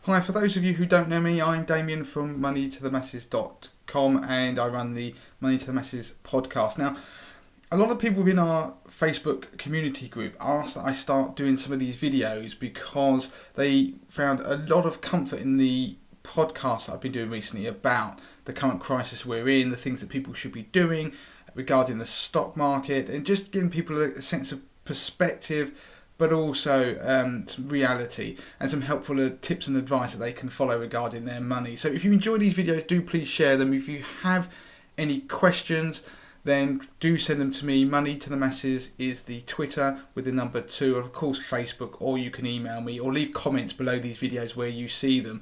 Hi, for those of you who don't know me, I'm Damien from moneytothemasses.com and I run the Money to the Masses podcast. Now, a lot of people within our Facebook community group asked that I start doing some of these videos because they found a lot of comfort in the podcast that I've been doing recently about the current crisis we're in, the things that people should be doing regarding the stock market, and just giving people a sense of perspective, but also some reality and some helpful tips and advice that they can follow regarding their money. So if you enjoy these videos, do please share them. If you have any questions, then do send them to me. Money to the Masses is the Twitter with the number 2, of course Facebook, or you can email me or leave comments below these videos where you see them.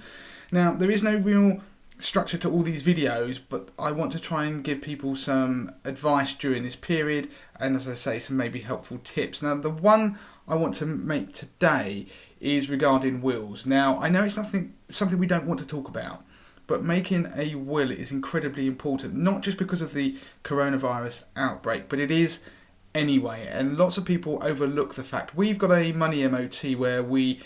Now, there is no real structure to all these videos, but I want to try and give people some advice during this period, and as I say, some maybe helpful tips. Now, the one I want to make today is regarding wills. Now, I know it's something we don't want to talk about, but making a will is incredibly important, not just because of the coronavirus outbreak, but it is anyway. And lots of people overlook the fact we've got a money MOT where we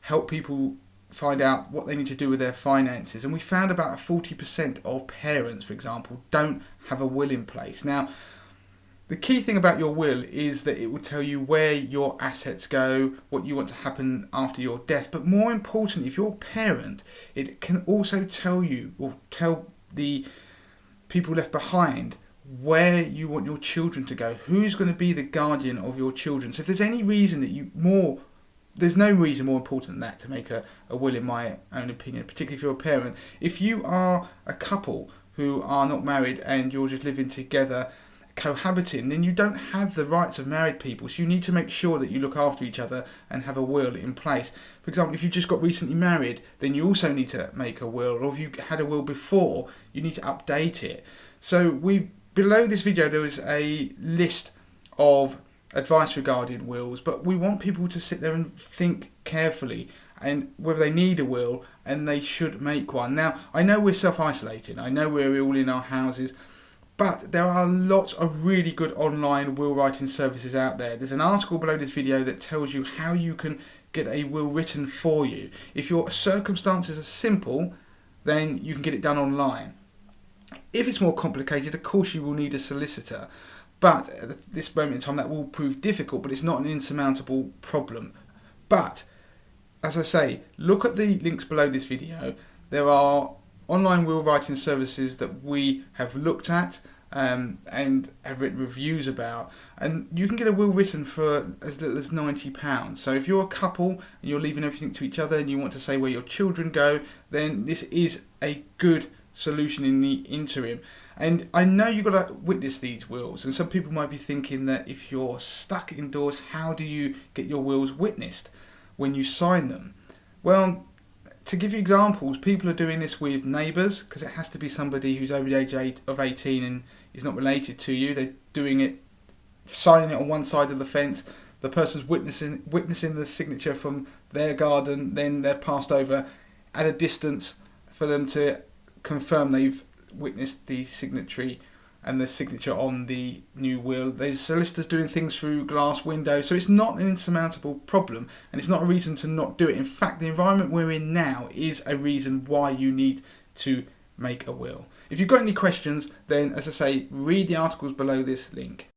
help people find out what they need to do with their finances, and we found about 40% of parents, for example, don't have a will in place. Now, the key thing about your will is that it will tell you where your assets go, what you want to happen after your death. But more importantly, if you're a parent, it can also tell you, or tell the people left behind, where you want your children to go, who's going to be the guardian of your children. So if there's any reason that there's no reason more important than that to make a will, in my own opinion, particularly if you're a parent. If you are a couple who are not married and you're just living together, cohabiting, then you don't have the rights of married people, so you need to make sure that you look after each other and have a will in place. For example, if you just got recently married, then you also need to make a will, or if you had a will before, you need to update it. So below this video there is a list of advice regarding wills, but we want people to sit there and think carefully and whether they need a will, and they should make one. Now, I know we're self-isolating, I know we're all in our houses, but there are lots of really good online will writing services out there. There's an article below this video that tells you how you can get a will written for you. If your circumstances are simple, then you can get it done online. If it's more complicated, of course you will need a solicitor. But at this moment in time, that will prove difficult, but it's not an insurmountable problem. But, as I say, look at the links below this video. There are online will writing services that we have looked at and have written reviews about, and you can get a will written for as little as £90. So if you're a couple and you're leaving everything to each other and you want to say where your children go, then this is a good solution in the interim. And I know you've got to witness these wills, and some people might be thinking that if you're stuck indoors, how do you get your wills witnessed when you sign them? Well, to give you examples, people are doing this with neighbours, because it has to be somebody who's over the age of 18 and is not related to you. They're doing it, signing it on one side of the fence. The person's witnessing the signature from their garden, then they're passed over at a distance for them to confirm they've witnessed the signatory and the signature on the new will. There's solicitors doing things through glass windows, so it's not an insurmountable problem, and it's not a reason to not do it. In fact, the environment we're in now is a reason why you need to make a will. If you've got any questions, then, as I say, read the articles below this link.